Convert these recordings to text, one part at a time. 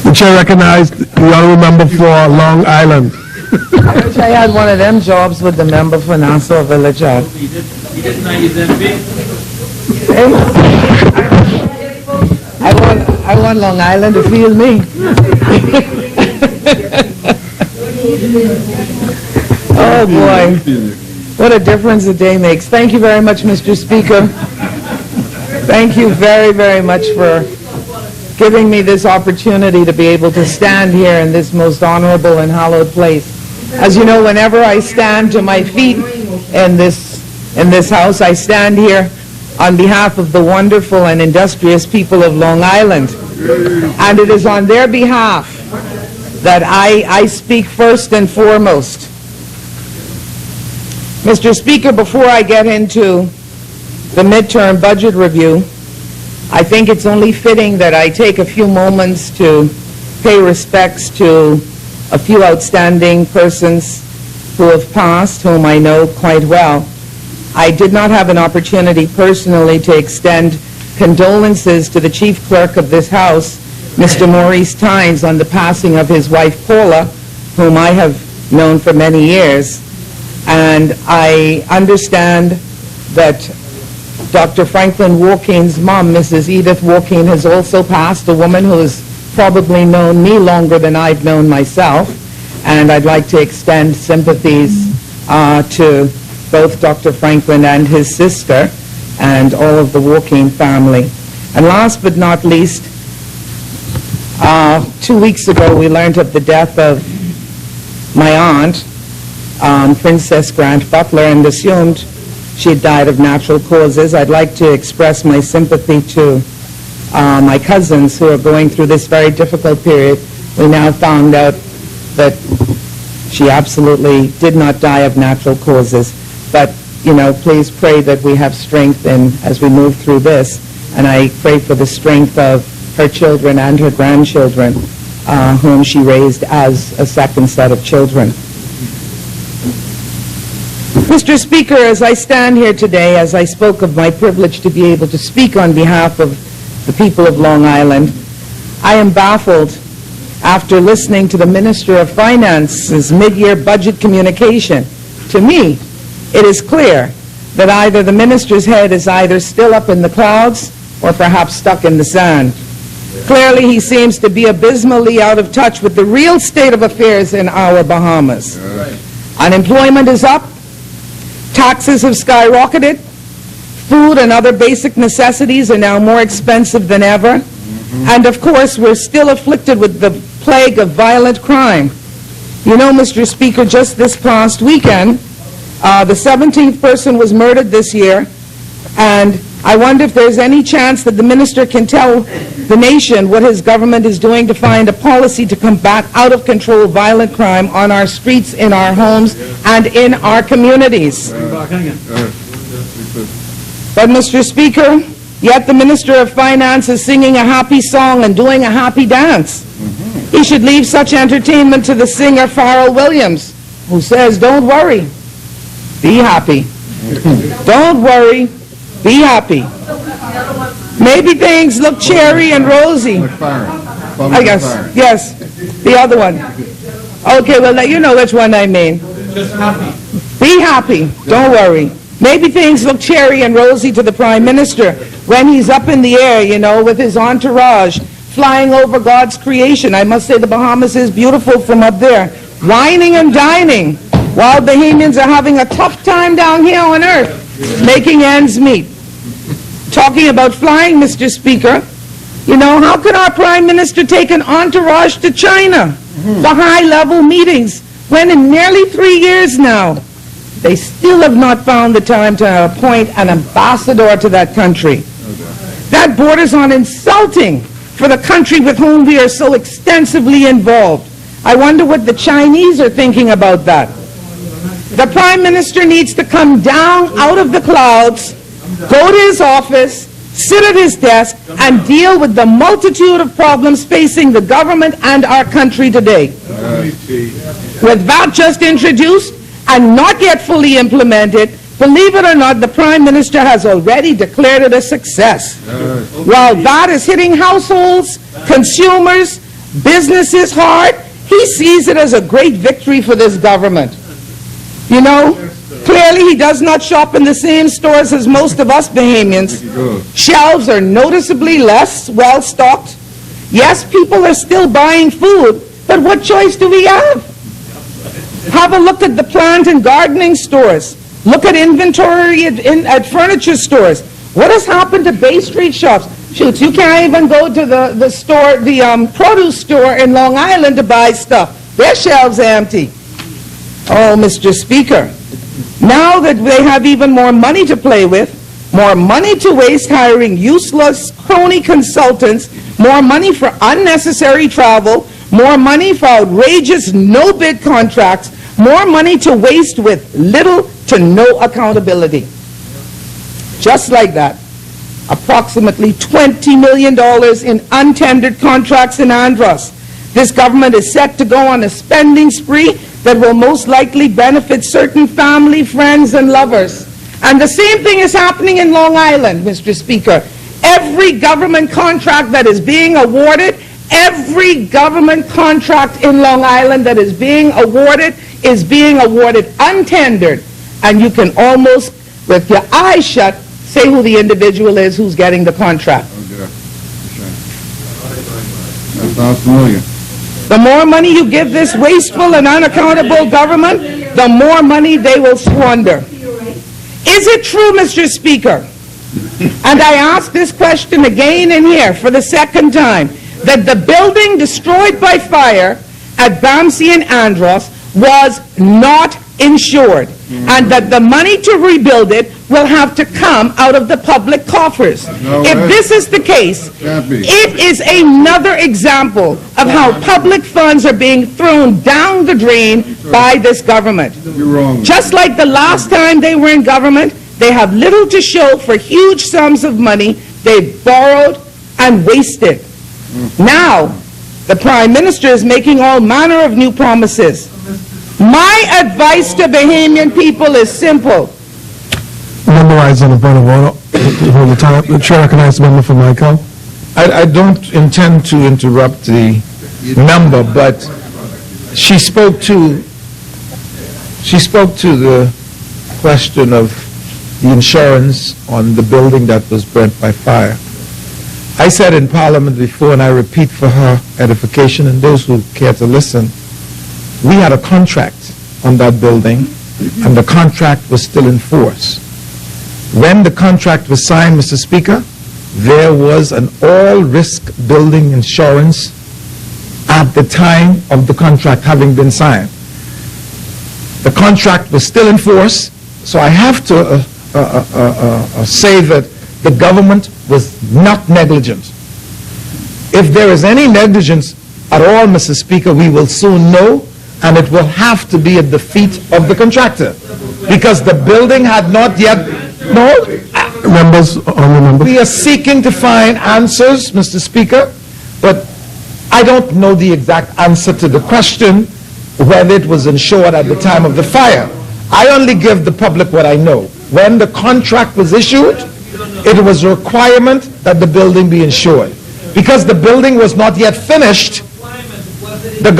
The chair recognized the honourable member for Long Island. I wish I had one of them jobs with the member for Nassau Village. He didn't know he's that big. I want Long Island to feel me. Oh boy, what a difference a day makes. Thank you very much, Mr. Speaker. Thank you very, very much for giving me this opportunity to be able to stand here in this most honorable and hallowed place. As you know, whenever I stand to my feet in this house, I stand here on behalf of the wonderful and industrious people of Long Island. And it is on their behalf that I speak first and foremost. Mr. Speaker, before I get into the midterm budget review, I think it's only fitting that I take a few moments to pay respects to a few outstanding persons who have passed, whom I know quite well. I did not have an opportunity personally to extend condolences to the chief clerk of this House, Mr. Maurice Tynes, on the passing of his wife Paula, whom I have known for many years. And I understand that Dr. Franklin Walkeen's mom, Mrs. Edith Walkeen, has also passed, a woman who has probably known me longer than I've known myself. And I'd like to extend sympathies to both Dr. Franklin and his sister and all of the Walkeen family. And last but not least, 2 weeks ago we learned of the death of my aunt, Princess Grant Butler, and assumed she had died of natural causes. I'd like to express my sympathy to my cousins who are going through this very difficult period. We now found out that she absolutely did not die of natural causes. But, you know, please pray that we have strength as we move through this. And I pray for the strength of her children and her grandchildren, whom she raised as a second set of children. Mr. Speaker, as I stand here today, as I spoke of my privilege to be able to speak on behalf of the people of Long Island, I am baffled after listening to the Minister of Finance's mid-year budget communication. To me, it is clear that either the minister's head is either still up in the clouds or perhaps stuck in the sand. Clearly, he seems to be abysmally out of touch with the real state of affairs in our Bahamas. Unemployment is up. Taxes have skyrocketed. Food and other basic necessities are now more expensive than ever. And of course, we're still afflicted with the plague of violent crime. You know, Mr. Speaker, just this past weekend, the 17th person was murdered this year, and I wonder if there's any chance that the minister can tell the nation what his government is doing to find a policy to combat out-of-control violent crime on our streets, in our homes, and in our communities. But, Mr. Speaker, yet the Minister of Finance is singing a happy song and doing a happy dance. He should leave such entertainment to the singer Pharrell Williams, who says, "Don't worry, be happy. Don't worry, be happy. Maybe things look cherry and rosy." I guess, yes, the other one. Okay, well, you know which one I mean. Just happy. Be happy, don't worry. Maybe things look cherry and rosy to the Prime Minister when he's up in the air, you know, with his entourage, flying over God's creation. I must say the Bahamas is beautiful from up there, wining and dining, while Bahamians are having a tough time down here on earth, making ends meet. Talking about flying, Mr. Speaker, you know, how can our Prime Minister take an entourage to China for high-level meetings when in nearly 3 years now, they still have not found the time to appoint an ambassador to that country? That borders on insulting for the country with whom we are so extensively involved. I wonder what the Chinese are thinking about that. The Prime Minister needs to come down out of the clouds, go to his office, sit at his desk, and deal with the multitude of problems facing the government and our country today. With VAT just introduced and not yet fully implemented, Believe it or not, the Prime Minister has already declared it a success. While that is hitting households, consumers, businesses hard, he sees it as a great victory for this government. You know, clearly he does not shop in the same stores as most of us Bahamians. Shelves are noticeably less well-stocked. Yes, people are still buying food, but what choice do we have? Have a look at the plant and gardening stores. Look at inventory at furniture stores. What has happened to Bay Street shops? Shoot, you can't even go to the store, the produce store in Long Island to buy stuff. Their shelves are empty. Oh, Mr. Speaker, now that they have even more money to play with, more money to waste hiring useless crony consultants, more money for unnecessary travel, more money for outrageous no-bid contracts, more money to waste with little to no accountability. Just like that, approximately $20 million in untendered contracts in Andros. This government is set to go on a spending spree that will most likely benefit certain family, friends, and lovers. And the same thing is happening in Long Island, Mr. Speaker. Every government contract that is being awarded, every government contract in Long Island that is being awarded untendered. And you can almost, with your eyes shut, say who the individual is who's getting the contract. That sounds familiar. The more money you give this wasteful and unaccountable government, the more money they will squander. Is it true, Mr. Speaker, and I ask this question again and here for the second time, that the building destroyed by fire at BAMC and Andros was not insured, and that the money to rebuild it will have to come out of the public coffers? If this is the case, it is another example of how public funds are being thrown down the drain by this government. You're wrong. Just like the last time they were in government, they have little to show for huge sums of money they borrowed and wasted. Now, the Prime Minister is making all manner of new promises. My advice to Bahamian people is simple. Memorize on the point of order. Hold the time. The chair recognizes the member for Michael. I don't intend to interrupt the member, but she spoke to the question of the insurance on the building that was burnt by fire. I said in Parliament before, and I repeat for her edification and those who care to listen, we had a contract on that building, and the contract was still in force. When the contract was signed, Mr. Speaker, there was an all-risk building insurance at the time of the contract having been signed. The contract was still in force, so I have to say that the government was not negligent. If there is any negligence at all, Mr. Speaker, we will soon know, and it will have to be at the feet of the contractor, because the building had not yet... No? Members, honorable members. We are seeking to find answers, Mr. Speaker, but I don't know the exact answer to the question whether it was insured at the time of the fire. I only give the public what I know. When the contract was issued, it was a requirement that the building be insured. Because the building was not yet finished, the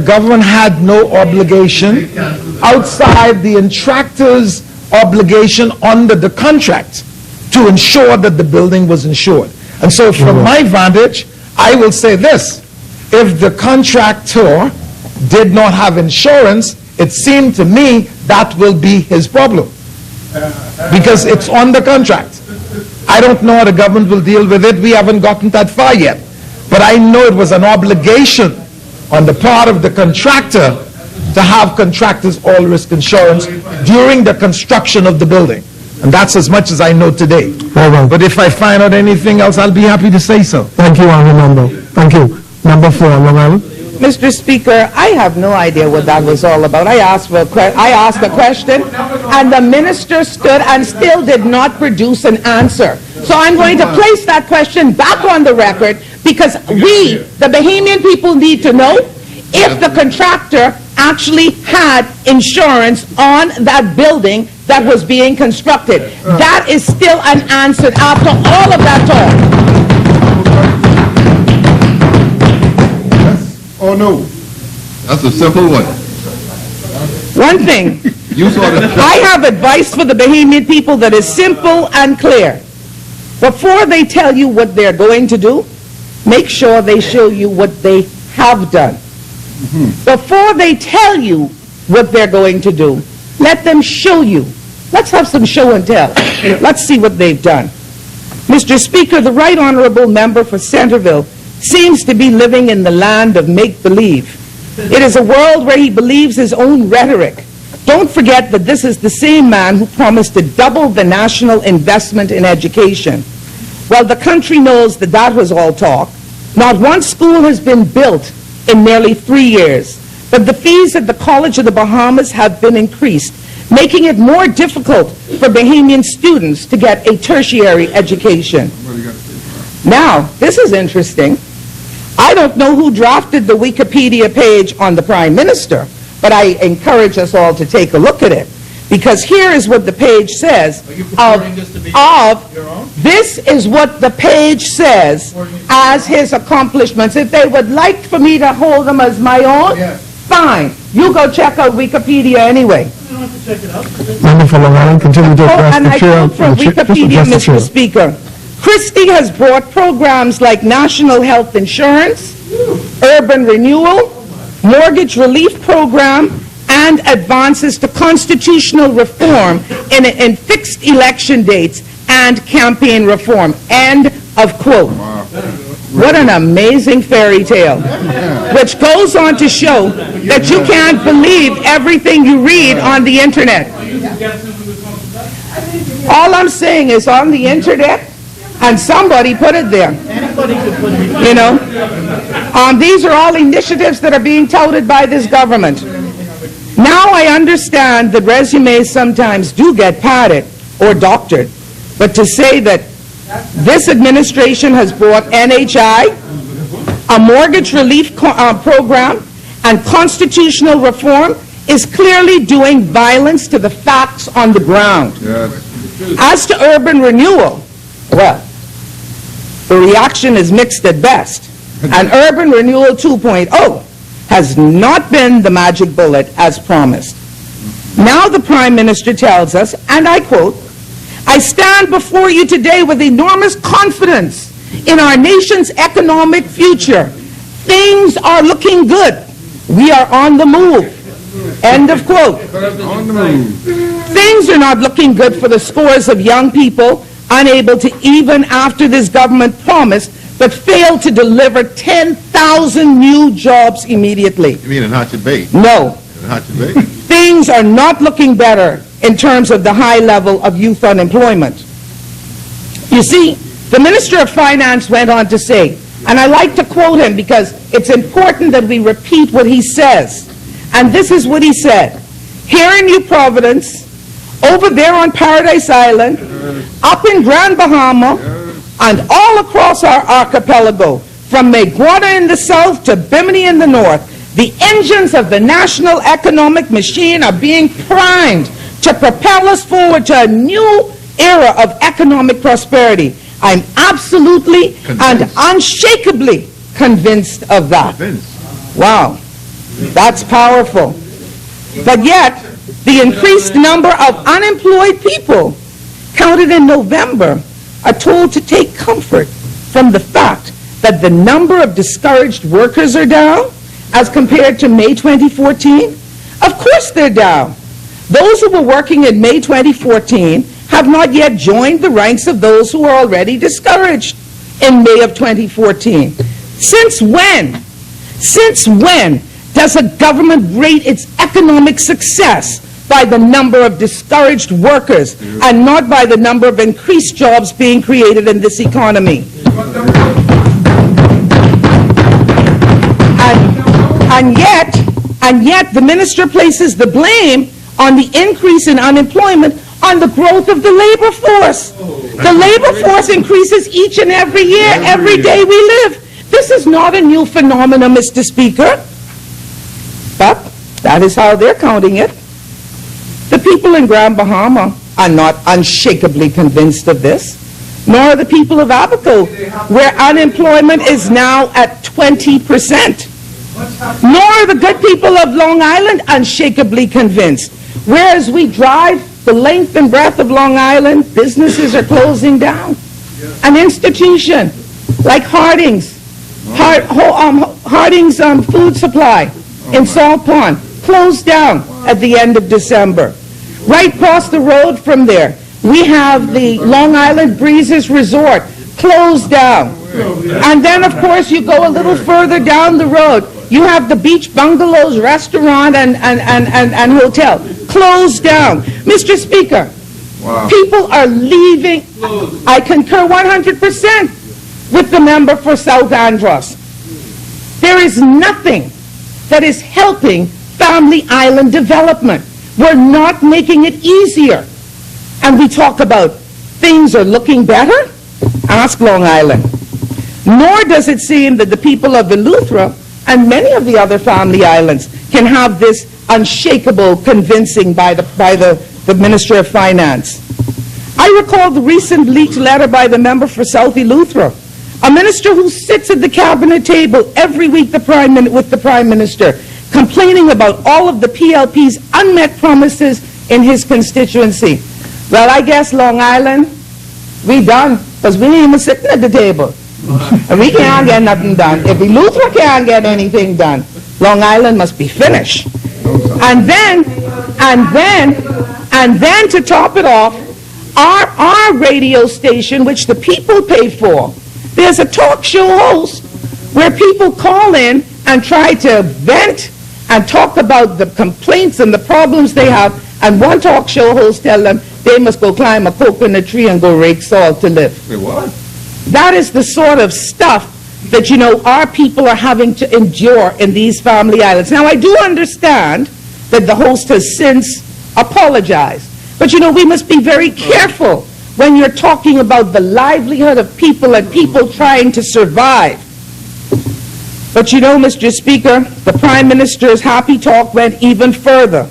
government had no obligation outside the contractor's obligation under the contract to ensure that the building was insured. And so from my vantage, I will say this: if the contractor did not have insurance, it seemed to me that will be his problem, because it's on the contract. I don't know how the government will deal with it. We haven't gotten that far yet. But I know it was an obligation on the part of the contractor to have contractors all-risk insurance during the construction of the building. And that's as much as I know today. Very well. But if I find out anything else, I'll be happy to say so. Thank you, honorable member. Thank you. Member for Long Island. Mr. Speaker, I have no idea what that was all about. I asked a question, and the minister stood and still did not produce an answer. So I'm going to place that question back on the record, because we, the Bahamian people, need to know if the contractor actually had insurance on that building that was being constructed. That is still unanswered after all of that talk. Yes or no? That's a simple one. One thing, You saw the... I have advice for the Bahamian people that is simple and clear. Before they tell you what they're going to do, make sure they show you what they have done. Before they tell you what they're going to do, let them show you. Let's have some show and tell. Let's see what they've done. Mr. Speaker, the Right Honourable Member for Centerville seems to be living in the land of make-believe. It is a world where he believes his own rhetoric. Don't forget that this is the same man who promised to double the national investment in education. Well, the country knows that that was all talk. Not one school has been built in nearly 3 years, but the fees at the College of the Bahamas have been increased, making it more difficult for Bahamian students to get a tertiary education. Now, this is interesting. I don't know who drafted the Wikipedia page on the Prime Minister, but I encourage us all to take a look at it, because here is what the page says. Are you purporting this to be your own? This is what the page says as his accomplishments. If they would like for me to hold them as my own, fine. You go check out Wikipedia anyway. You don't have to check it out. Member for Long Island, continue to address And the I chair. quote from Just Wikipedia, address the chair. Mr. Speaker. Christie has brought programs like national health insurance, urban renewal, mortgage relief program, and advances to constitutional reform in fixed election dates and campaign reform. End of quote. What an amazing fairy tale, which goes on to show that you can't believe everything you read on the internet. All I'm saying is on the internet, and somebody put it there. Anybody could put it. You know, these are all initiatives that are being touted by this government. Now I understand that resumes sometimes do get padded or doctored, but to say that this administration has brought NHI, a mortgage relief program, and constitutional reform is clearly doing violence to the facts on the ground. As to urban renewal, well, the reaction is mixed at best. And Urban Renewal 2.0 has not been the magic bullet as promised. Now the Prime Minister tells us, and I quote, "I stand before you today with enormous confidence in our nation's economic future. Things are looking good. We are on the move." End of quote. On the move. Things are not looking good for the scores of young people unable to, even after this government promised, but failed to deliver 10,000 new jobs immediately. You mean in Hatchet Bay? No. In Hatchet Bay? Things are not looking better in terms of the high level of youth unemployment. You see, the Minister of Finance went on to say, and I like to quote him because it's important that we repeat what he says. And this is what he said. Here in New Providence, over there on Paradise Island, up in Grand Bahama, and all across our archipelago, from Maguana in the south to Bimini in the north, the engines of the national economic machine are being primed to propel us forward to a new era of economic prosperity. I'm absolutely and unshakably convinced of that. Wow, that's powerful. But yet, the increased number of unemployed people counted in November are told to take comfort from the fact that the number of discouraged workers are down as compared to May 2014. Of course they're down. Those who were working in May 2014 have not yet joined the ranks of those who are already discouraged in May of 2014. Since when? Since when does a government rate its economic success by the number of discouraged workers and not by the number of increased jobs being created in this economy? And yet the minister places the blame on the increase in unemployment on the growth of the labor force. The labor force increases each and every year, every day we live. This is not a new phenomenon, Mr. Speaker. But That is how they're counting it. The people in Grand Bahama are not unshakably convinced of this, nor are the people of Abaco, where unemployment is now at 20%. Nor are the good people of Long Island unshakably convinced. Whereas we drive the length and breadth of Long Island, businesses are closing down. An institution like Harding's Food Supply in Salt Pond closed down at the end of December. Right across the road from there, we have the Long Island Breezes Resort closed down. And then, of course, you go a little further down the road, you have the Beach Bungalows Restaurant and Hotel closed down. Mr. Speaker, people are leaving. I concur 100% with the member for South Andros. There is nothing that is helping Family Island development. We're not making it easier. And we talk about things are looking better. Ask Long Island. Nor does it seem that the people of Eleuthera and many of the other family islands can have this unshakable convincing by the Minister of Finance. I recall the recent leaked letter by the member for South Eleuthera, a minister who sits at the cabinet table every week with the Prime Minister, complaining about all of the PLP's unmet promises in his constituency. Well, I guess Long Island, we done, because we ain't even sitting at the table. And we can't get nothing done. If Eleuthera can't get anything done, Long Island must be finished. And then to top it off, our radio station, which the people pay for, there's a talk show host where people call in and try to vent and talk about the complaints and the problems they have, and one talk show host tell them they must go climb a coconut tree and go rake salt to live. Wait, what? That is the sort of stuff that, you know, our people are having to endure in these family islands. Now, I do understand that the host has since apologized. But, you know, we must be very careful when you're talking about the livelihood of people and people trying to survive. But, you know, Mr. Speaker, the Prime Minister's happy talk went even further.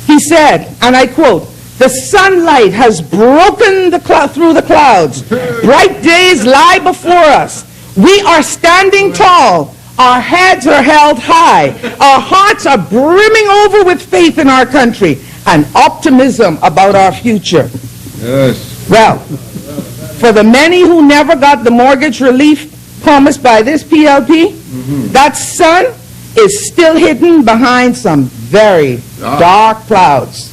He said, and I quote, "The sunlight has broken through the clouds. Bright days lie before us. We are standing tall. Our heads are held high. Our hearts are brimming over with faith in our country and optimism about our future." Yes. Well, for the many who never got the mortgage relief promised by this PLP, that sun is still hidden behind some very dark clouds.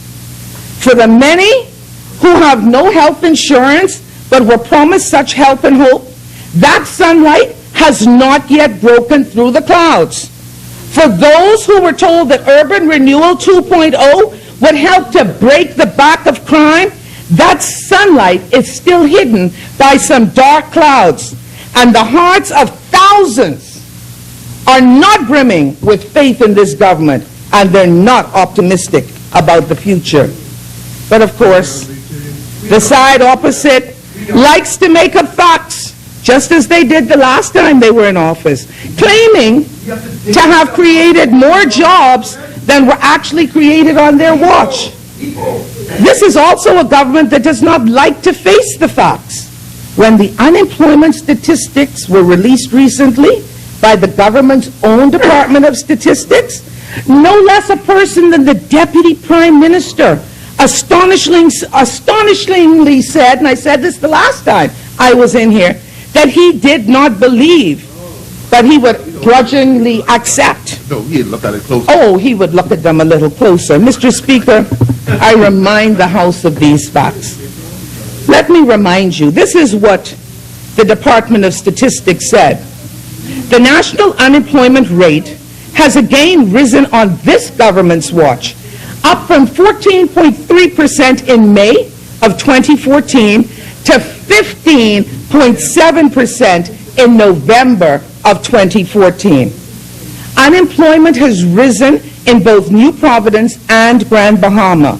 For the many who have no health insurance but were promised such help and hope, that sunlight has not yet broken through the clouds. For those who were told that Urban Renewal 2.0 would help to break the back of crime, that sunlight is still hidden by some dark clouds, and the hearts of thousands are not brimming with faith in this government, and they're not optimistic about the future. But of course, the side opposite likes to make up facts, just as they did the last time they were in office, claiming to have created more jobs than were actually created on their watch. This is also a government that does not like to face the facts. When the unemployment statistics were released recently by the government's own Department of Statistics, no less a person than the Deputy Prime Minister astonishingly said, and I said this the last time I was in here, that he did not believe, but he would grudgingly accept. No, he'd look at it closer. Oh, he would look at them a little closer. Mr. Speaker, I remind the House of these facts. Let me remind you, this is what the Department of Statistics said. The national unemployment rate has again risen on this government's watch, up from 14.3% in May of 2014 to 15.7% in November of 2014. Unemployment has risen in both New Providence and Grand Bahama.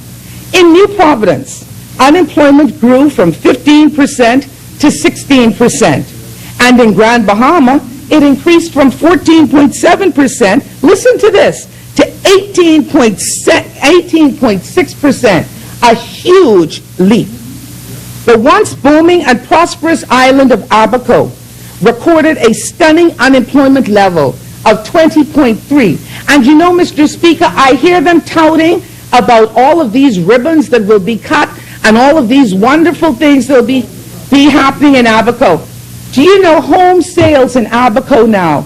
In New Providence, unemployment grew from 15% to 16%. And in Grand Bahama, it increased from 14.7%, listen to this, to 18.6%, a huge leap. The once booming and prosperous island of Abaco recorded a stunning unemployment level of 20.3. And you know, Mr. Speaker, I hear them touting about all of these ribbons that will be cut and all of these wonderful things that will be happening in Abaco. Do you know home sales in Abaco now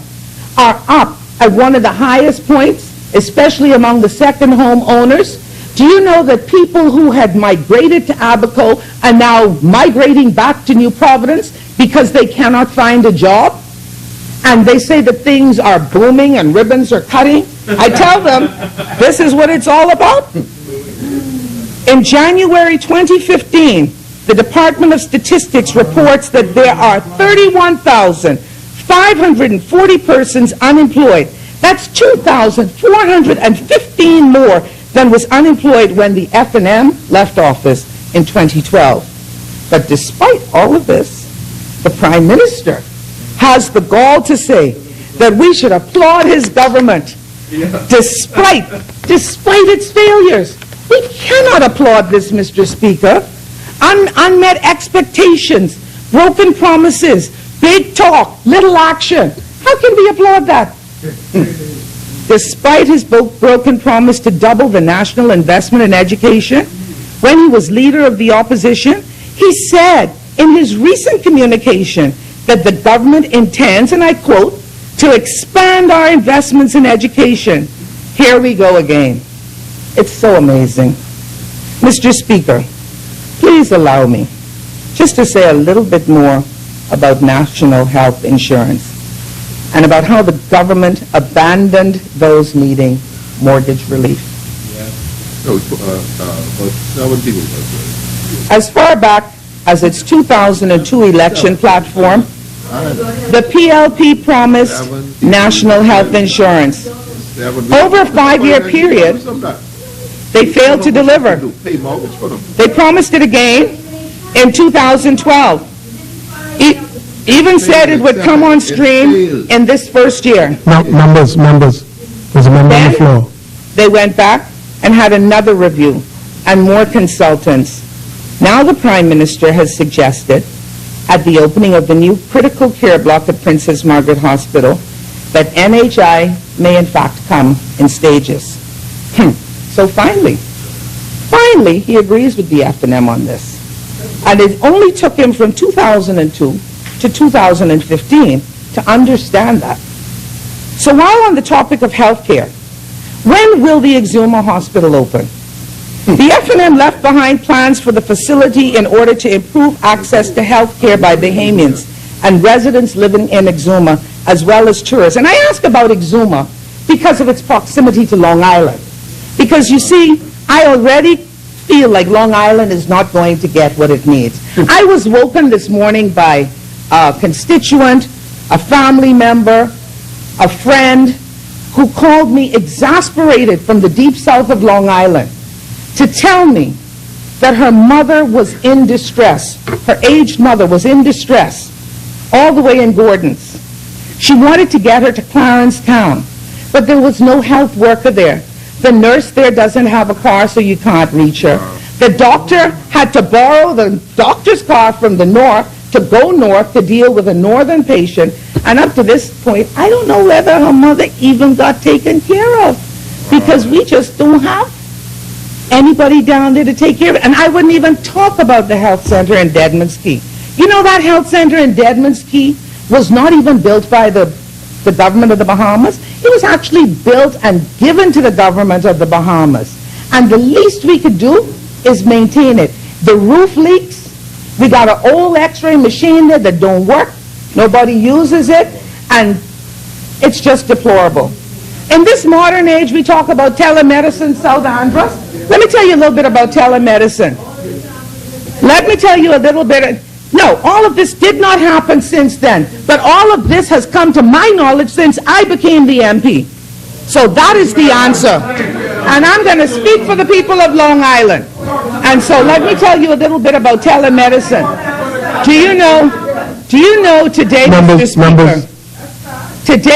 are up at one of the highest points, especially among the second home owners? Do you know that people who had migrated to Abaco are now migrating back to New Providence because they cannot find a job? And they say that things are booming and ribbons are cutting. I tell them, this is what it's all about. In January 2015, the Department of Statistics reports that there are 31,540 persons unemployed. That's 2,415 more than was unemployed when the F&M left office in 2012. But despite all of this, the Prime Minister has the gall to say that we should applaud his government despite its failures. We cannot applaud this, Mr. Speaker. Unmet expectations, broken promises, big talk, little action. How can we applaud that? Despite his broken promise to double the national investment in education, when he was leader of the opposition, he said in his recent communication that the government intends, and I quote, to expand our investments in education. Here we go again. It's so amazing. Mr. Speaker, please allow me just to say a little bit more about national health insurance and about how the government abandoned those needing mortgage relief. No, about 7 people. As far back as its 2002 election platform, the PLP promised national health insurance. Over a 5-year period, they failed to deliver. They promised it again in 2012. Even said it would come on stream in this first year. No, members. There's a member on the floor. They went back and had another review and more consultants. Now the Prime Minister has suggested at the opening of the new critical care block at Princess Margaret Hospital that NHI may in fact come in stages. So finally, he agrees with the F&M on this. And it only took him from 2002 to 2015 to understand that. So while on the topic of health care, when will the Exuma Hospital open? The F&M left behind plans for the facility in order to improve access to health care by Bahamians and residents living in Exuma, as well as tourists. And I ask about Exuma because of its proximity to Long Island. Because you see, I already feel like Long Island is not going to get what it needs. I was woken this morning by a constituent, a family member, a friend, who called me exasperated from the deep south of Long Island to tell me that her mother was in distress. Her aged mother was in distress all the way in Gordon's. She wanted to get her to Clarence Town, but there was no health worker there. The nurse there doesn't have a car, so you can't reach her. The doctor had to borrow the doctor's car from the north to go north to deal with a northern patient. And up to this point, I don't know whether her mother even got taken care of, because we just don't have anybody down there to take care of it. And I wouldn't even talk about the health center in Deadman's Key. You know, that health center in Deadman's Key was not even built by the government of the Bahamas. It was actually built and given to the government of the Bahamas. And the least we could do is maintain it. The roof leaks. We got an old x-ray machine there that don't work. Nobody uses it. And it's just deplorable. In this modern age, we talk about telemedicine, South Andros. Let me tell you a little bit about telemedicine. Let me tell you a little bit. No, all of this did not happen since then. But all of this has come to my knowledge since I became the MP. So that is the answer. And I'm going to speak for the people of Long Island. And so let me tell you a little bit about telemedicine. Do you know today,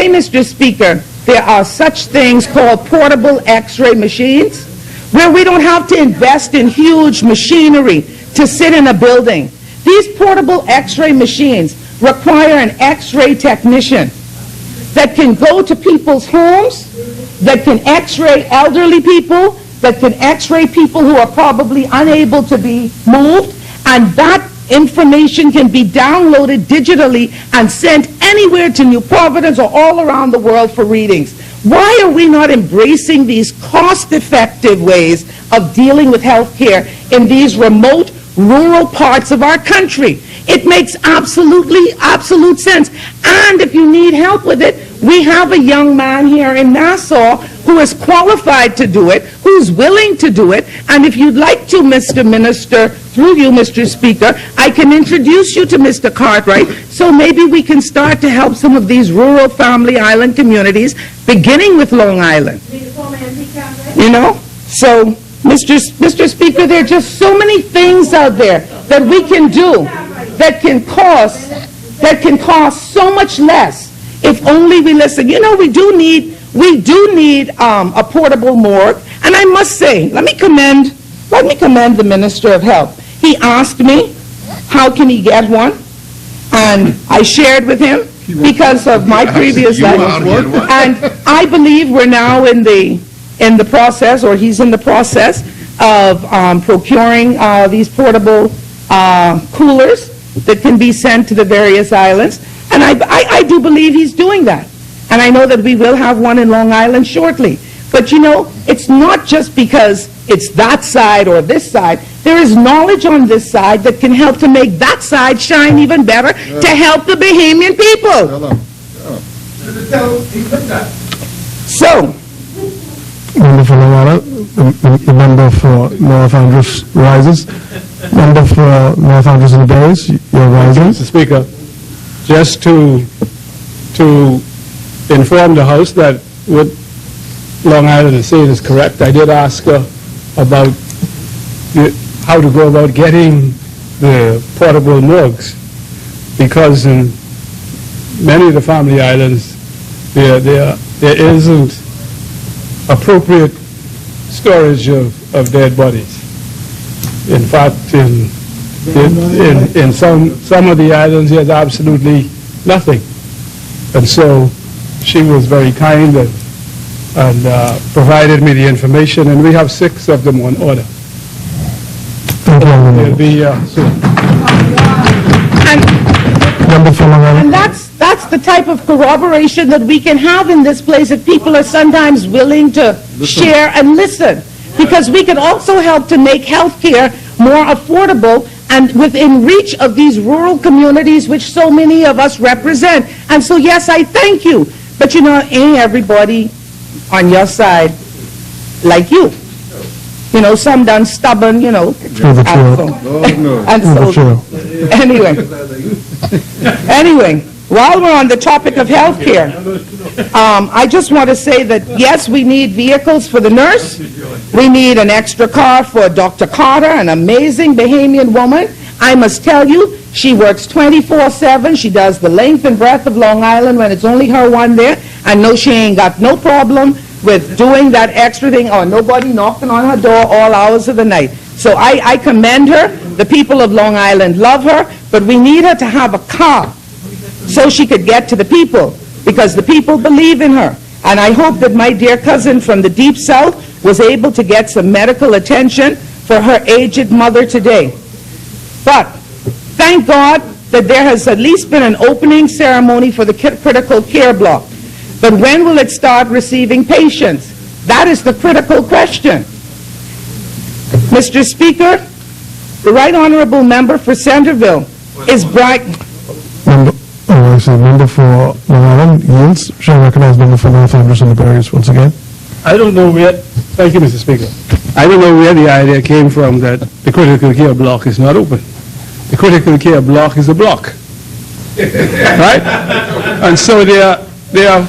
Mr. Speaker, there are such things called portable X-ray machines, where we don't have to invest in huge machinery to sit in a building. These portable X-ray machines require an X-ray technician that can go to people's homes, that can X-ray elderly people, that can X-ray people who are probably unable to be moved, and that information can be downloaded digitally and sent anywhere to New Providence or all around the world for readings. Why are we not embracing these cost-effective ways of dealing with health care in these remote, rural parts of our country? It makes absolute sense. And if you need help with it, we have a young man here in Nassau who is qualified to do it, who's willing to do it. And if you'd like to, Mr. Minister, through you, Mr. Speaker, I can introduce you to Mr. Cartwright, so maybe we can start to help some of these rural family island communities, beginning with Long Island. You know? So, Mr. Speaker, there are just so many things out there that we can do that can cost so much less if only we listen. You know, we do need a portable morgue, and I must say, let me commend the Minister of Health. He asked me, how can he get one? And I shared with him because of my previous life. And I believe we're now in the process, or he's in the process of procuring these portable coolers that can be sent to the various islands. And I do believe he's doing that. And I know that we will have one in Long Island shortly. But you know, it's not just because it's that side or this side. There is knowledge on this side that can help to make that side shine even better to help the Bahamian people. So, Member for Long Island, the member for North Andros rises. Member for North Andros and the Berries, you're rising. Mr. Speaker, just to inform the House that what Long Island is saying is correct, I did ask her about how to go about getting the portable morgues, because in many of the family islands there isn't appropriate storage of dead bodies. In fact, in some of the islands, there's absolutely nothing. And so she was very kind and provided me the information, and we have 6 of them on order. Thank you, They'll be soon. Member for Long Island. and that's the type of corroboration that we can have in this place if people are sometimes willing to share and listen. Because we can also help to make health care more affordable and within reach of these rural communities which so many of us represent. And so, yes, I thank you. But you know, ain't everybody on your side like you. You know, some done stubborn, you know. Through the chair. And Through the so, anyway, while we're on the topic of health care, I just want to say that, yes, we need vehicles for the nurse. We need an extra car for Dr. Carter, an amazing Bahamian woman. I must tell you, she works 24/7. She does the length and breadth of Long Island when it's only her one there. I know she ain't got no problem with doing that extra thing, or nobody knocking on her door all hours of the night. So I commend her. The people of Long Island love her, but we need her to have a car so she could get to the people, because the people believe in her. And I hope that my dear cousin from the Deep South was able to get some medical attention for her aged mother today. But thank God that there has at least been an opening ceremony for the critical care block. But when will it start receiving patients? That is the critical question. Mr. Speaker, the Right Honourable Member for Centerville is bright. Member for Long Island yields. Shall I recognize member for North Andros and the Berries once again? I don't know where, thank you, Mr. Speaker. I don't know where the idea came from that the critical care block is not open. The critical care block is a block. Right? And so there are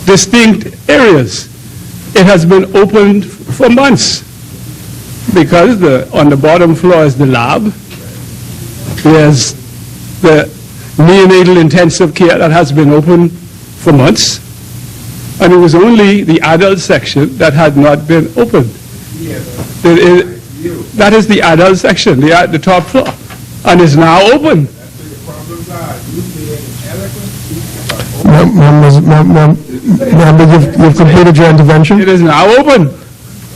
distinct areas. It has been opened for months because on the bottom floor is the lab. There's the neonatal intensive care that has been open for months. and it was only the adult section that had not been opened. That is the adult section, the top floor, and is now open. Member, you've completed your intervention. It is now open.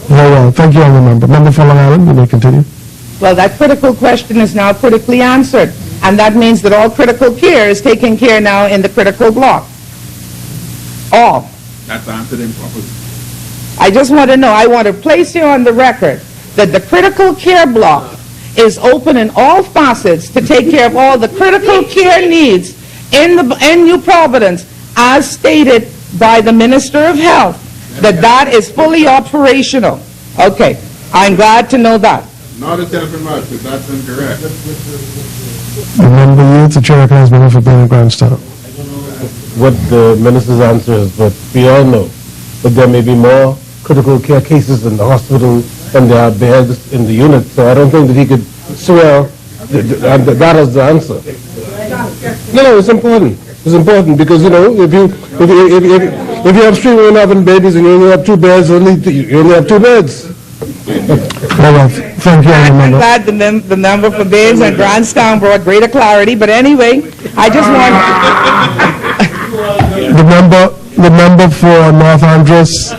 Very well. Thank you, Honourable Member. Member for Long Island, you may continue. Well, that critical question is now critically answered, and that means that all critical care is taken care now in the critical block. All. That's answered improperly. I just want to know, I want to place here on the record that the critical care block is open in all facets to take care of all the critical care needs in New Providence, as stated by the Minister of Health, that is fully operational. Okay, I'm glad to know that. Not a telephone much, because that's incorrect. The member yields. The chair recognizes member for Berlin Grandstown. What the minister's answer is, but we all know that there may be more critical care cases in the hospital than there are beds in the unit. So I don't think that he could swear that is the answer. No, it's important. It's important because, you know, if you have 311 babies and you only have 2 beds, you only have 2 beds. Very well. Thank you, Honourable I'm Member. glad the member for Baines and Grandstown brought greater clarity, but anyway, I just want... The member for North Andros,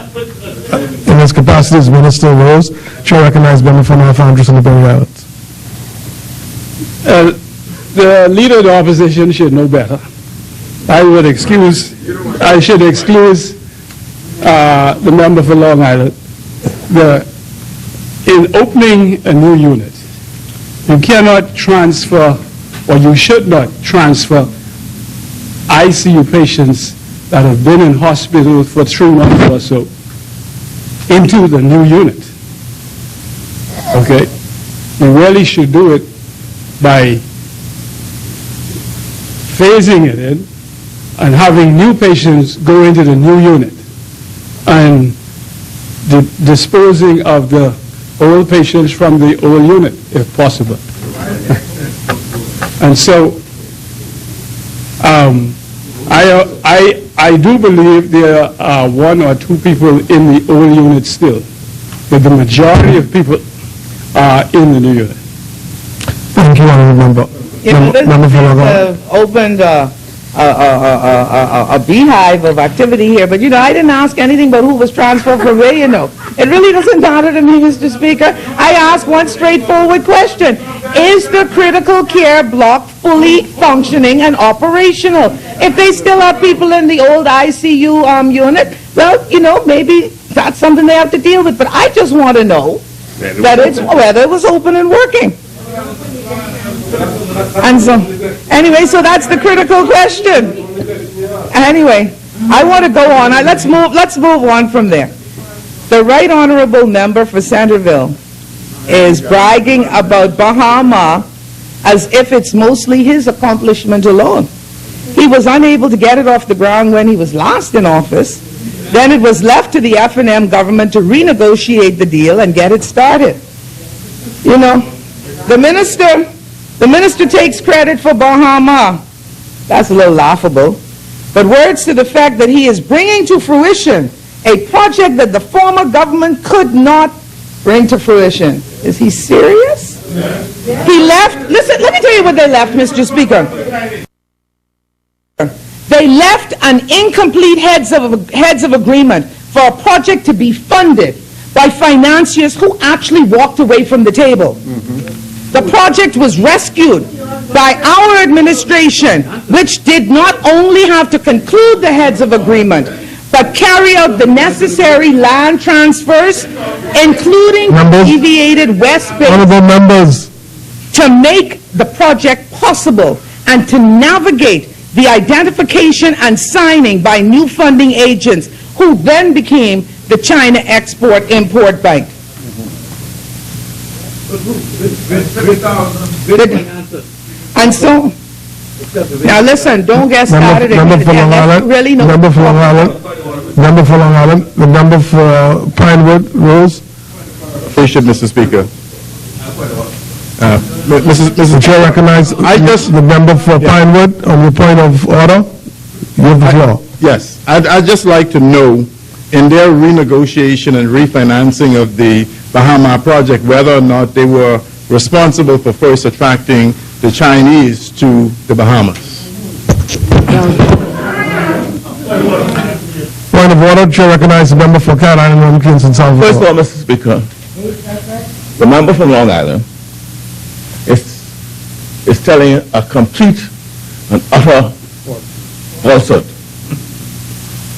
in his capacity as Minister, rose. Chair recognizes member for North Andros and the Berry Islands. The leader of the opposition should know better. I should excuse the member for Long Island. In opening a new unit, you cannot transfer, or you should not transfer, ICU patients that have been in hospital for 3 months or so into the new unit. Okay? You really should do it by phasing it in and having new patients go into the new unit and disposing of the old patients from the old unit, if possible. And so, I do believe there are 1 or 2 people in the old unit still, but the majority of people are in the new unit. Thank you, Honourable Member. You know, this Member for Long Island. opened a beehive of activity here, but, you know, I didn't ask anything but who was transferred from where, you know. It really doesn't matter to me, Mr. Speaker. I ask one straightforward question. Is the critical care block fully functioning and operational? If they still have people in the old ICU unit, well, you know, maybe that's something they have to deal with. But I just want to know whether it was open and working. And so, anyway, so that's the critical question. Anyway, I want to go on. Let's move on from there. The Right Honourable Member for Centerville is bragging about Bahamas as if it's mostly his accomplishment alone. He was unable to get it off the ground when he was last in office. Then it was left to the F&M government to renegotiate the deal and get it started. You know, the minister takes credit for Bahamas. That's a little laughable. But words to the fact that he is bringing to fruition a project that the former government could not bring to fruition. Is he serious? He left, listen, let me tell you what they left, Mr. Speaker. They left an incomplete heads of agreement for a project to be funded by financiers who actually walked away from the table. The project was rescued by our administration, which did not only have to conclude the heads of agreement, but carry out the necessary land transfers, including deviated West Bay, Honourable members, to make the project possible and to navigate the identification and signing by new funding agents, who then became the China Export-Import Bank. And so, now listen, don't get started member for Long Island, really know. member for Long Island, member for Long Island, the member for Pinewood, Rose. Appreciate, Mr. Speaker. Mr. Chair recognizes the member for Pinewood on your point of order. You have the floor. Yes, I'd just like to know, in their renegotiation and refinancing of the Bahama project, whether or not they were responsible for first attracting the Chinese to the Bahamas. Point of order, Chair recognizes the member for Cat Island, Wilkins, and Salvador. First of all, Mr. Speaker, the member from Long Island is telling a complete and utter falsehood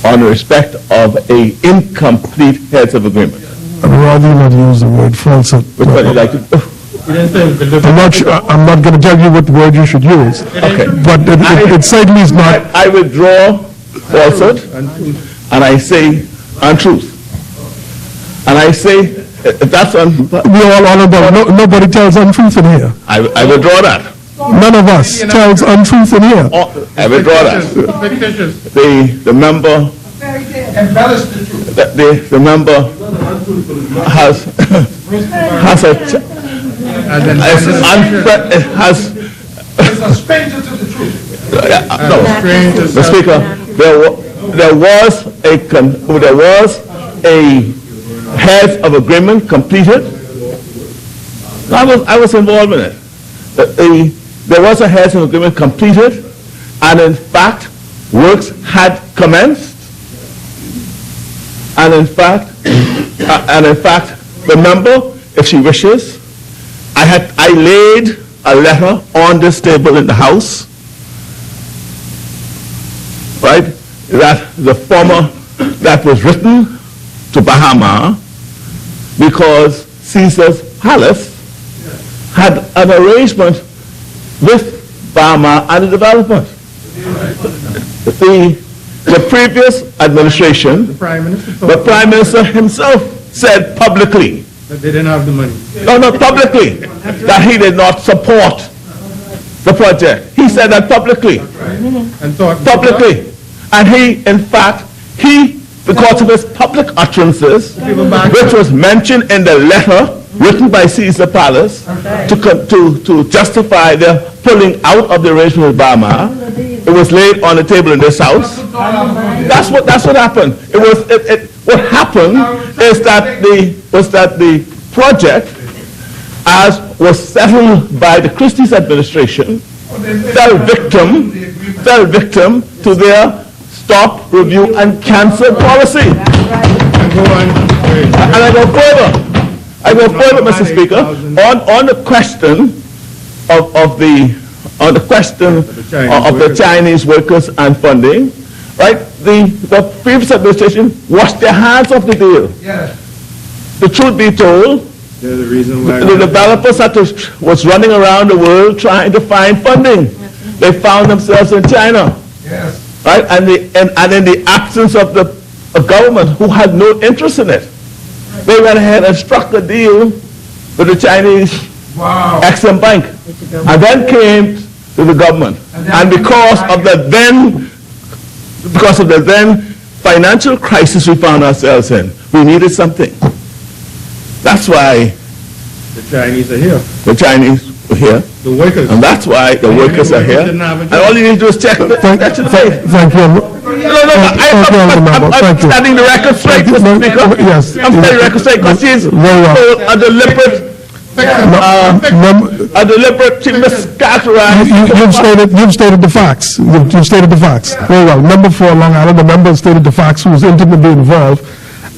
on respect of a incomplete heads of agreement. I'd rather not use the word falsehood. Which one would you like to? I'm not going to tell you what word you should use. Okay. But it certainly is not. I withdraw falsehood, and I say untruth. And I say that's We're all honorable. Nobody tells untruth in here. I withdraw that. None of us tells untruth in here. I withdraw that. The member. The member has a stranger to the truth. Mr. Speaker, there was a heads of agreement completed. I was involved in it. There was a heads of agreement completed, and in fact, works had commenced. And in fact, the member, if she wishes, I laid a letter on this table in the House, right? That was written to Bahama because Caesar's Palace had an arrangement with Bahama and the development. The previous administration, the Prime Minister himself said publicly That they didn't have the money. no, publicly, that he did not support the project. He said that publicly. And thought. Publicly. And in fact, because of his public utterances, which was mentioned in the letter written by Caesar Palace to justify their pulling out of the arrangement with Bahama, it was laid on the table in this House. That's what happened. What happened is that the project, as was settled by the Christie's administration, fell victim to their stop, review, and cancel policy. And I go further, Mr. Speaker, on the question of the Chinese workers and funding, right? The previous administration washed their hands off the deal. The truth be told, the developers was running around the world trying to find funding. They found themselves in China, right? And in the absence of the government, who had no interest in it, they went ahead and struck a deal with the Chinese Exim Bank, and then came to the government. And because of the then financial crisis we found ourselves in, we needed something. That's why The Chinese are here. the Chinese were here, The workers. and that's why the workers are here. And all you need to do is check the section 8. Thank you. I'm standing the record straight, Mr. Speaker. Yes. I'm standing the record straight because she's told a deliberate to mischaracterize. You've stated the facts. You've stated the facts. Very well. Member for Long Island, the member stated the facts, who was intimately involved,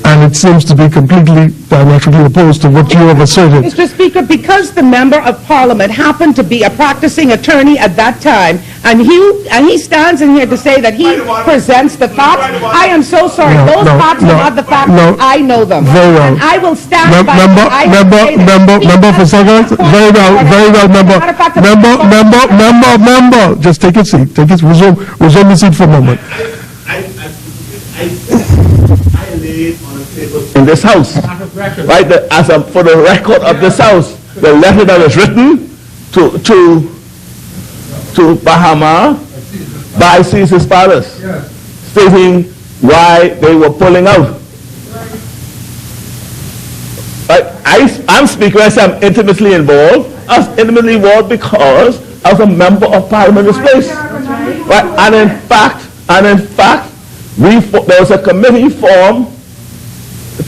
and it seems to be completely diametrically opposed to what you have asserted. Mr. Speaker, because the member of Parliament happened to be a practicing attorney at that time, and he stands in here to say that he presents the facts, I am so sorry. Those facts are not the facts. I know them. Very well. And I will stand by what I have stated. Member for Southern. Very well, member. Just take your seat. Resume the seat for a moment. I laid on a table in this House, right? For the record of this House, the letter that was written to Bahama by Caesar's Palace, stating why they were pulling out. Right? I'm speaking as I'm intimately involved. I was intimately involved because I was a member of Parliament in this place. Right? And in fact, there was a committee formed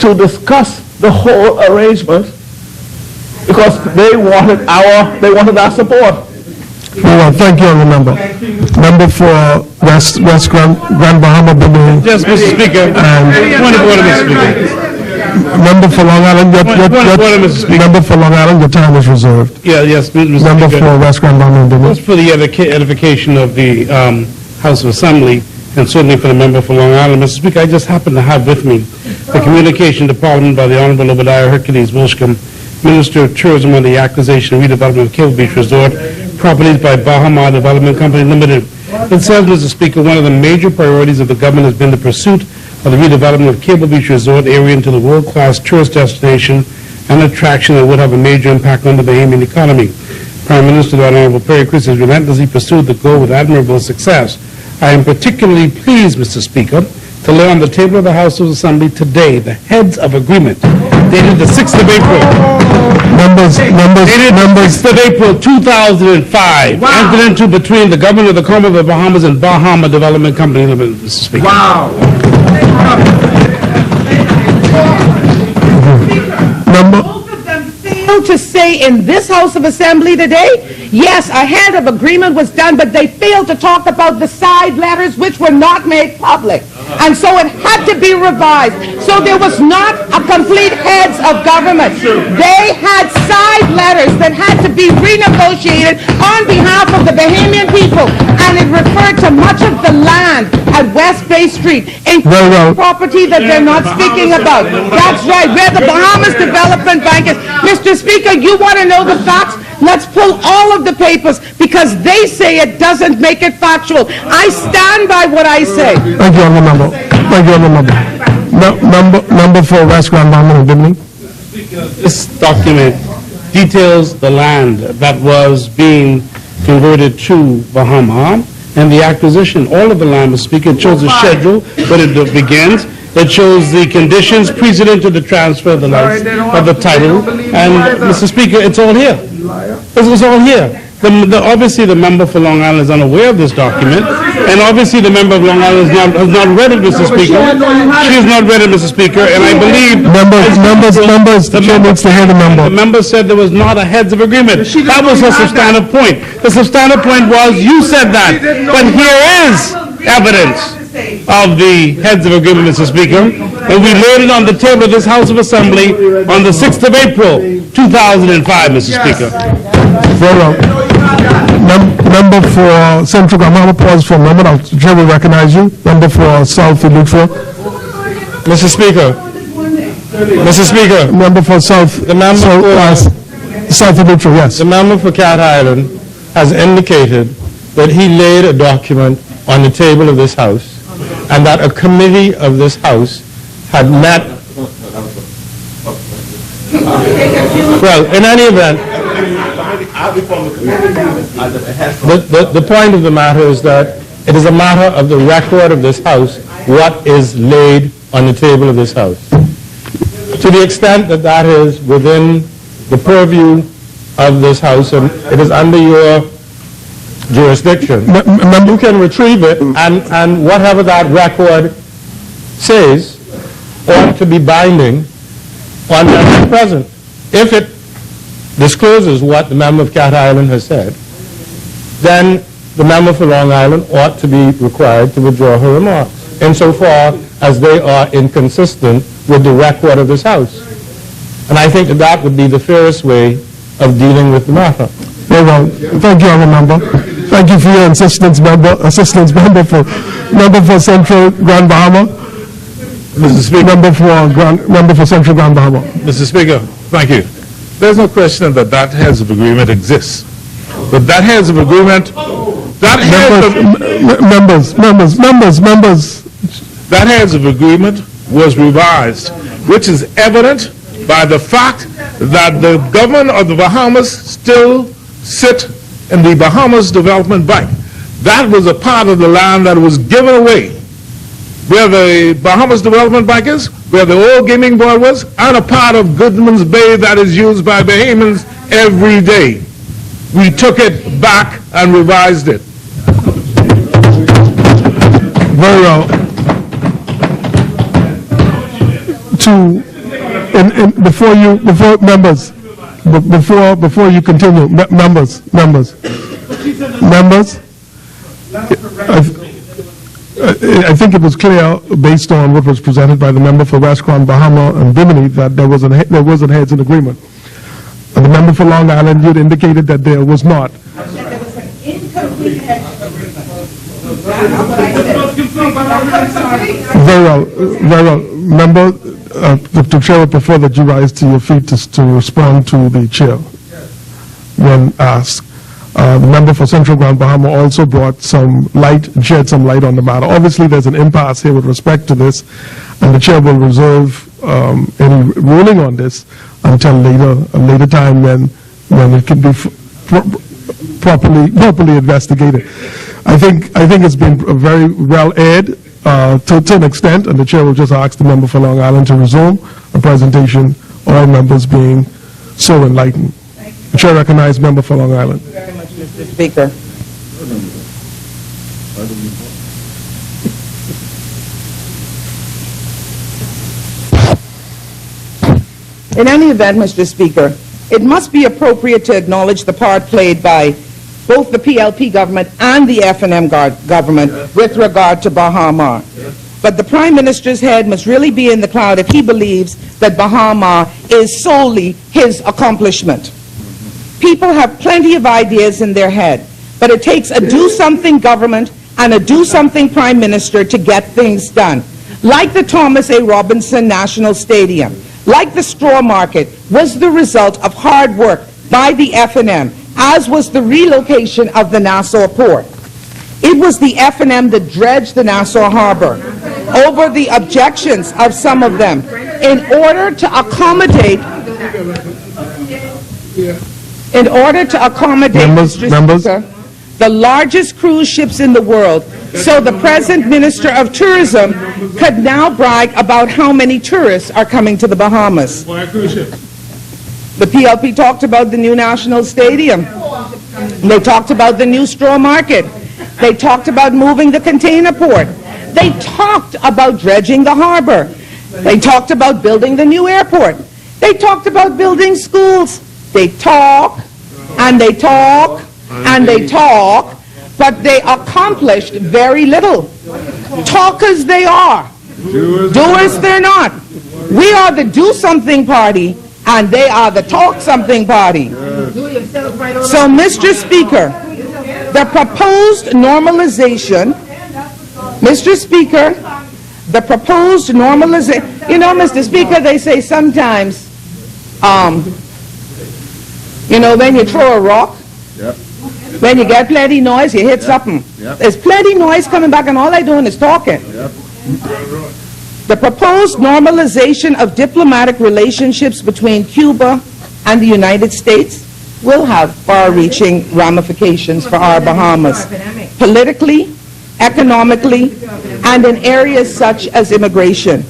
to discuss the whole arrangement because they wanted our support. Well, thank you, honourable member. Member for West Grand Bahama, Benin. Yes, Mr. Speaker. Point of order, Mr. Speaker. Member for Long Island, Point of order, Mr. Speaker. member for Long Island, your time is reserved. Yes, Mr. Member Speaker. for West Grand Bahama, Benin. Just for the edification of the House of Assembly, and certainly for the member for Long Island, Mr. Speaker, I just happen to have with me the communication department by the Honorable Obadiah Hercules Wilshcombe, Minister of Tourism, on the acquisition and redevelopment of Cable Beach Resort properties by Bahamas Development Company Limited. It says, Mr. Speaker, one of the major priorities of the government has been the pursuit of the redevelopment of Cable Beach Resort area into the world-class tourist destination and attraction that would have a major impact on the Bahamian economy. Prime Minister, the Honorable Perry Chris, has relentlessly pursued the goal with admirable success. I am particularly pleased, Mr. Speaker, to lay on the table of the House of Assembly today the heads of agreement dated the 6th of April. Dated the 6th of April 2005. Entered into between the government of the Commonwealth of the Bahamas and Bahama Development Company Limited, Mr. Speaker. Both of them failed to say in this House of Assembly today, yes, a head of agreement was done, but they failed to talk about the side letters which were not made public. And so it had to be revised. So there was not a complete heads of government. They had side letters that had to be renegotiated on behalf of the Bahamian people. And it referred to much of the land at West Bay Street, including property that they're not speaking about. That's right, where the Bahamas Development Bank is. Mr. Speaker, you want to know the facts? Let's pull all of the papers because they say it doesn't make it factual. I stand by what I say. Thank you, honourable member. Thank you, honourable member. Member for West Grand Bahama, Benin. This document details the land that was being converted to Bahama and the acquisition. All of the land, Mr. Speaker, it shows the schedule, when it begins. It shows the conditions precedent to the transfer of the title. And, Mr. Speaker, it's all here. It's all here. Obviously, the member for Long Island is unaware of this document, and obviously the member of Long Island has not read it, Mr. Speaker. She has not read it, Mr. Speaker, and I believe... Members, the chair needs to hear the member. The member said there was not a heads of agreement. That was her substantive point. The substantive point was, you said that, but here is evidence of the heads of agreement, Mr. Speaker, and we laid it on the table of this House of Assembly on the 6th of April, 2005, Mr. Speaker. Very well. Member for Central Bahama, pause for a moment. I'll chair will recognize you. Member for South Eleuthera. Mr. Speaker. Mr. Speaker. Member for South. The member South Eleuthera, yes. The member for Cat Island has indicated that he laid a document on the table of this House and that a committee of this House had met. Well, in any event, the point of the matter is that it is a matter of the record of this House what is laid on the table of this House. To the extent that that is within the purview of this House and it is under your jurisdiction, you can retrieve it and whatever that record says ought to be binding on members present. If it discloses what the member of Cat Island has said, then the member for Long Island ought to be required to withdraw her remarks, insofar as they are inconsistent with the record of this House. And I think that that would be the fairest way of dealing with the matter. Very well. Thank you, honourable member. Thank you for your assistance, member for Central Grand Bahama. Mr. Speaker. Member for Central Grand Bahama. Mr. Speaker, thank you. There's no question that that heads of agreement exists. But that heads of agreement, that heads of agreement was revised, which is evident by the fact that the government of the Bahamas still sit in the Bahamas Development Bank. That was a part of the land that was given away, where the Bahamas Development Bank is, where the old gaming board was, and a part of Goodman's Bay that is used by Bahamians every day. We took it back and revised it. Very well. before you continue, members, I think it was clear, based on what was presented by the member for Restaurant, Bahama, and Bimini, that there was a heads in agreement. And the member for Long Island, you had indicated that there was not. There was an incomplete heads agreement. Very well. Member, the chair would prefer that you rise to your feet to respond to the chair when asked. The member for Central Grand Bahama also brought some light, shed some light on the matter. Obviously, there's an impasse here with respect to this, and the chair will reserve any ruling on this until a later time when it can be properly investigated. I think it's been very well aired to an extent, and the chair will just ask the member for Long Island to resume a presentation, all members being so enlightened. The chair recognizes member for Long Island. Thank you very much, Mr. Speaker. In any event, Mr. Speaker, it must be appropriate to acknowledge the part played by both the PLP government and the F&M government with regard to Bahama. But the Prime Minister's head must really be in the cloud if he believes that Bahama is solely his accomplishment. People have plenty of ideas in their head, but it takes a do-something government and a do-something Prime Minister to get things done. Like the Thomas A. Robinson National Stadium, like the straw market, was the result of hard work by the F&M, as was the relocation of the Nassau port. It was the F&M that dredged the Nassau harbor over the objections of some of them in order to accommodate Members. the largest cruise ships in the world, so the present Minister of Tourism could now brag about how many tourists are coming to the Bahamas. Why a cruise ship? The PLP talked about the new National Stadium. They talked about the new straw market. They talked about moving the container port. They talked about dredging the harbor. They talked about building the new airport. They talked about building schools. They talk, and they talk, and they talk, but they accomplished very little. Talkers they are. Doers they're not. We are the do-something party, and they are the talk-something party. So, Mr. Speaker, the proposed normalization, you know, Mr. Speaker, they say sometimes, you know, when you throw a rock, when you get plenty noise, you hit something. There's plenty noise coming back, and all they're doing is talking. The proposed normalization of diplomatic relationships between Cuba and the United States will have far-reaching ramifications for our Bahamas, politically, economically, and in areas such as immigration.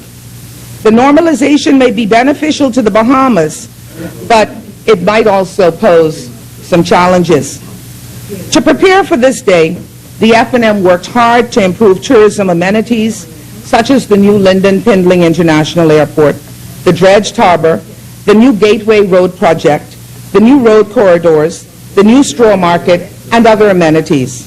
The normalization may be beneficial to the Bahamas, but it might also pose some challenges. To prepare for this day, the F&M worked hard to improve tourism amenities, such as the new Lyndon Pindling International Airport, the dredged harbor, the new Gateway Road project, the new road corridors, the new straw market, and other amenities.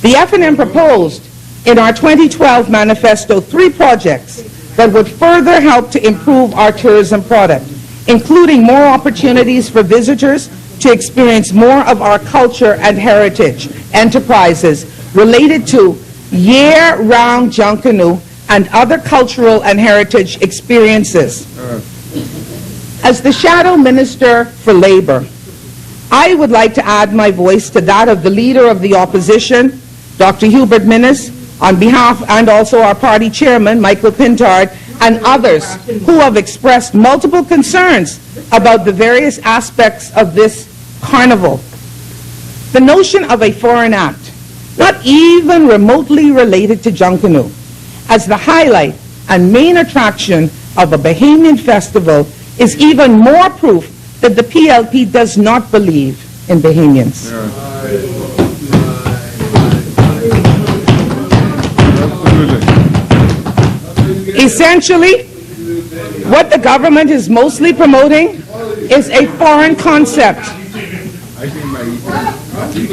The F&M proposed in our 2012 manifesto 3 projects that would further help to improve our tourism product, including more opportunities for visitors to experience more of our culture and heritage enterprises related to year-round Junkanoo and other cultural and heritage experiences. As the Shadow Minister for Labor, I would like to add my voice to that of the Leader of the Opposition, Dr. Hubert Minnis, on behalf, and also our party chairman, Michael Pintard, and others who have expressed multiple concerns about the various aspects of this carnival. The notion of a foreign act, not even remotely related to Junkanoo, as the highlight and main attraction of a Bahamian festival is even more proof that the PLP does not believe in Bahamians. Essentially, What the government is mostly promoting is a foreign concept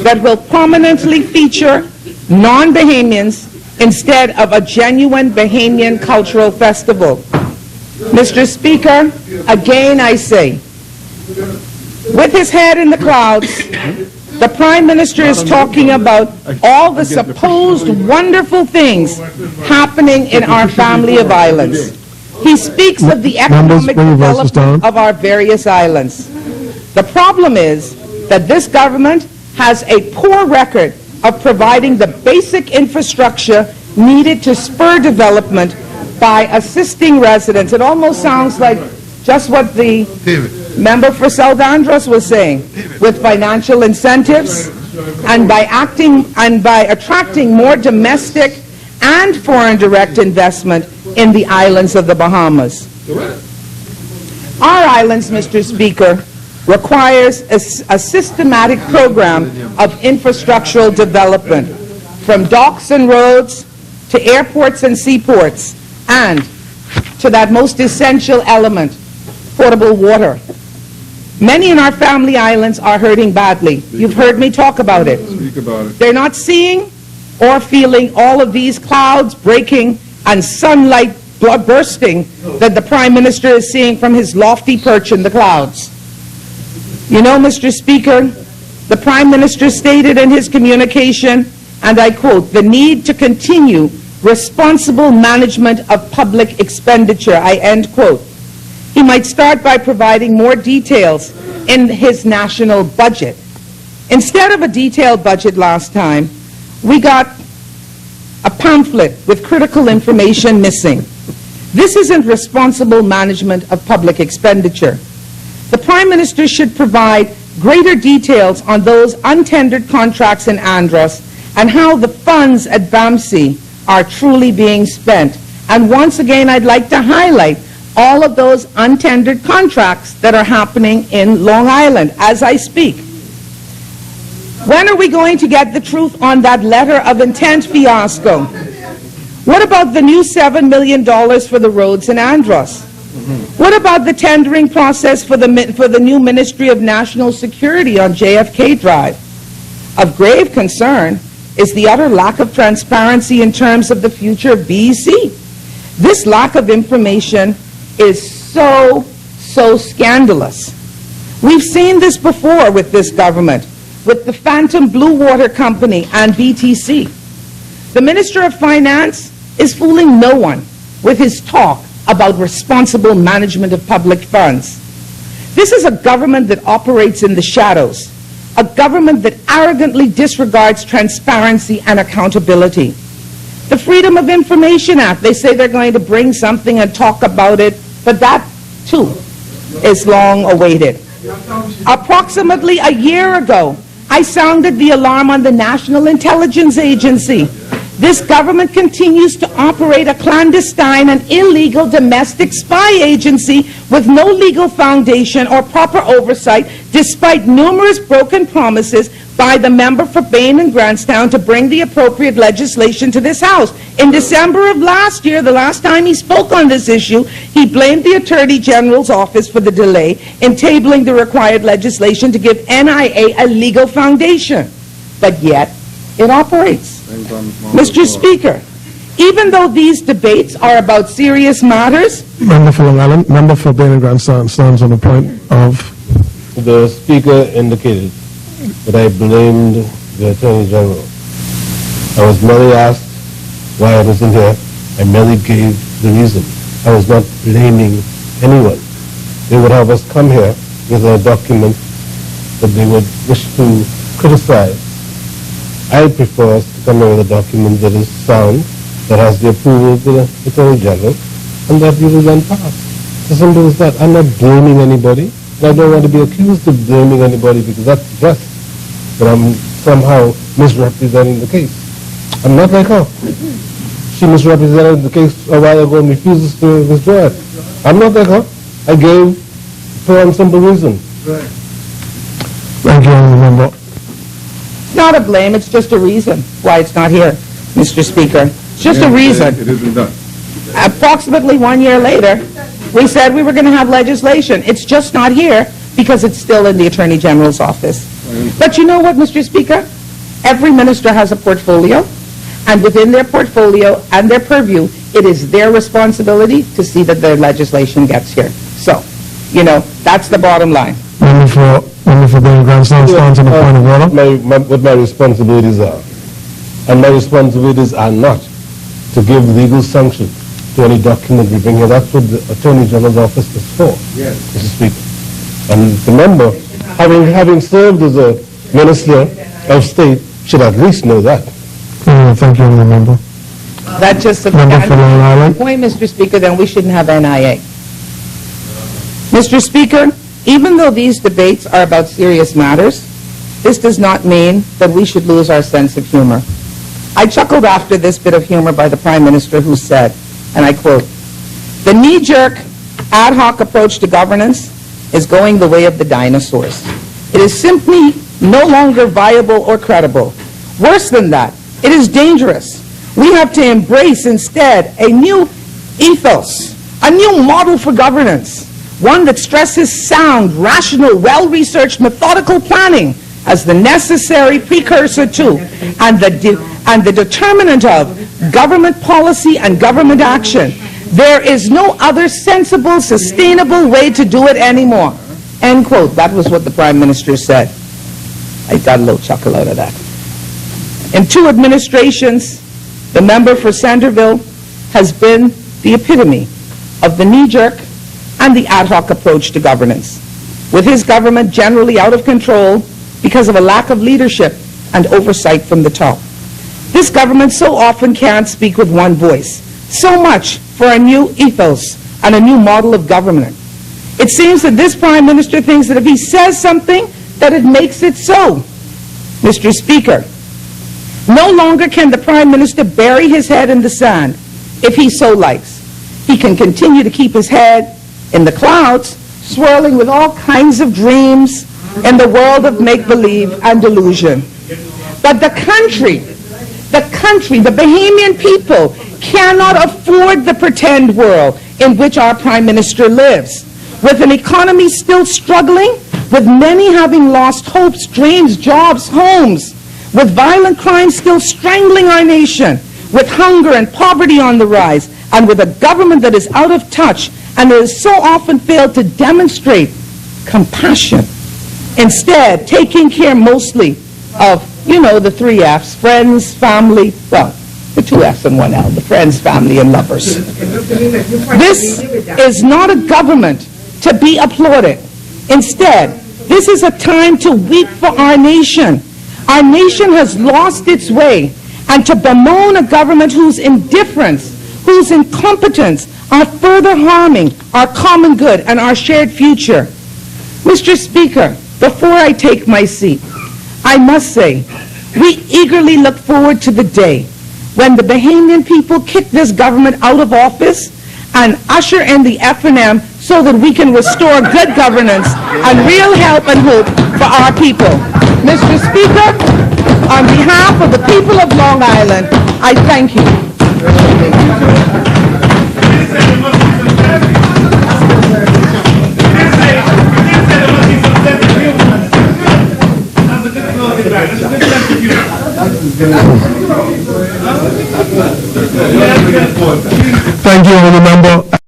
that will prominently feature non-Bahamians instead of a genuine Bahamian cultural festival. Mr. Speaker, again I say, with his head in the clouds, the Prime Minister is talking about all the supposed wonderful things happening in our family of islands. He speaks of the economic development of our various islands. The problem is that this government has a poor record of providing the basic infrastructure needed to spur development by assisting residents. It almost sounds like just what the member for South Andros was saying, with financial incentives and by attracting more domestic and foreign direct investment in the islands of the Bahamas. Our islands, Mr. Speaker, requires a systematic program of infrastructural development, from docks and roads to airports and seaports, and to that most essential element, potable water. Many in our family islands are hurting badly. You've heard me talk about it. Speak about it. They're not seeing or feeling all of these clouds breaking and sunlight bursting that the Prime Minister is seeing from his lofty perch in the clouds. You know, Mr. Speaker, the Prime Minister stated in his communication, and I quote, "the need to continue responsible management of public expenditure," I end quote. He might start by providing more details in his national budget. Instead of a detailed budget last time, we got a pamphlet with critical information missing. This isn't responsible management of public expenditure. The Prime Minister should provide greater details on those untendered contracts in Andros and how the funds at BAMC are truly being spent. And once again, I'd like to highlight all of those untendered contracts that are happening in Long Island as I speak. When are we going to get the truth on that letter of intent fiasco? What about the new $7 million for the roads in Andros? What about the tendering process for the new Ministry of National Security on JFK Drive? Of grave concern is the utter lack of transparency in terms of the future of BEC. This lack of information is so scandalous. We've seen this before with this government, with the Phantom Blue Water Company and BTC. The Minister of Finance is fooling no one with his talk about responsible management of public funds. This is a government that operates in the shadows, a government that arrogantly disregards transparency and accountability. The Freedom of Information Act, they say they're going to bring something and talk about it, but that, too, is long awaited. Approximately a year ago, I sounded the alarm on the National Intelligence Agency. This government continues to operate a clandestine and illegal domestic spy agency with no legal foundation or proper oversight, despite numerous broken promises by the member for Bain and Grantstown to bring the appropriate legislation to this House. In December of last year, the last time he spoke on this issue, he blamed the Attorney General's office for the delay in tabling the required legislation to give NIA a legal foundation. But yet, it operates. Mr. Speaker, even though these debates are about serious matters... Member for Long Island, member for Bain and Grantstown stands on the point of... The Speaker indicated that I blamed the Attorney General. I was merely asked why I wasn't here. I merely gave the reason. I was not blaming anyone. They would have us come here with a document that they would wish to criticize. I prefer us to come here with a document that is sound, that has the approval of the Attorney General, and that we will then pass. As simple as that. I'm not blaming anybody, and I don't want to be accused of blaming anybody because that suggests that I'm somehow misrepresenting the case. I'm not like her. She misrepresented the case a while ago and refuses to withdraw it. I'm not like her. I gave for a simple reason. Thank you, member. It's not a blame, it's just a reason why it's not here, Mr. Speaker. It's just a reason. It isn't done. Approximately 1 year later, We said we were going to have legislation. It's just not here because it's still in the Attorney General's office. But you know what, Mr. Speaker? Every minister has a portfolio, and within their portfolio and their purview, it is their responsibility to see that their legislation gets here. So, you know, that's the bottom line. Member for Green Grandstand stands on the point of order. What my responsibilities are. And my responsibilities are not to give legal sanction to any document we bring here. That's what the Attorney General's office is for, Mr. Speaker. And the member, having served as a Minister of State, should at least know that. Thank you, Honourable Member. That's just a Member for Long Island. point, Mr. Speaker, then we shouldn't have NIA. Mr. Speaker, even though these debates are about serious matters, this does not mean that we should lose our sense of humor. I chuckled after this bit of humor by the Prime Minister, who said, and I quote, "The knee-jerk ad hoc approach to governance is going the way of the dinosaurs. It is simply no longer viable or credible. Worse than that, it is dangerous. We have to embrace instead a new ethos, a new model for governance, one that stresses sound, rational, well-researched, methodical planning as the necessary precursor to and the determinant of government policy and government action. There is no other sensible, sustainable way to do it anymore." End quote. That was what the Prime Minister said. I got a little chuckle out of that. In 2 administrations, the member for Centerville has been the epitome of the knee-jerk and the ad hoc approach to governance, with his government generally out of control because of a lack of leadership and oversight from the top. This government so often can't speak with one voice. So much for a new ethos and a new model of government. It seems that this Prime Minister thinks that if he says something, that it makes it so. Mr. Speaker, no longer can the Prime Minister bury his head in the sand if he so likes. He can continue to keep his head in the clouds, swirling with all kinds of dreams in the world of make-believe and delusion. But the country, the Bahamian people, cannot afford the pretend world in which our Prime Minister lives. With an economy still struggling, with many having lost hopes, dreams, jobs, homes, with violent crime still strangling our nation, with hunger and poverty on the rise, and with a government that is out of touch and that has so often failed to demonstrate compassion. Instead, taking care mostly of, you know, the 3 F's, friends, family, well, the 2 F's and 1 L, the friends, family, and lovers. This is not a government to be applauded. Instead, this is a time to weep for our nation. Our nation has lost its way, and to bemoan a government whose indifference, whose incompetence are further harming our common good and our shared future. Mr. Speaker, before I take my seat, I must say, we eagerly look forward to the day when the Bahamian people kick this government out of office and usher in the F&M so that we can restore good governance and real help and hope for our people. Mr. Speaker, on behalf of the people of Long Island, I thank you. Thank you, Honourable Member.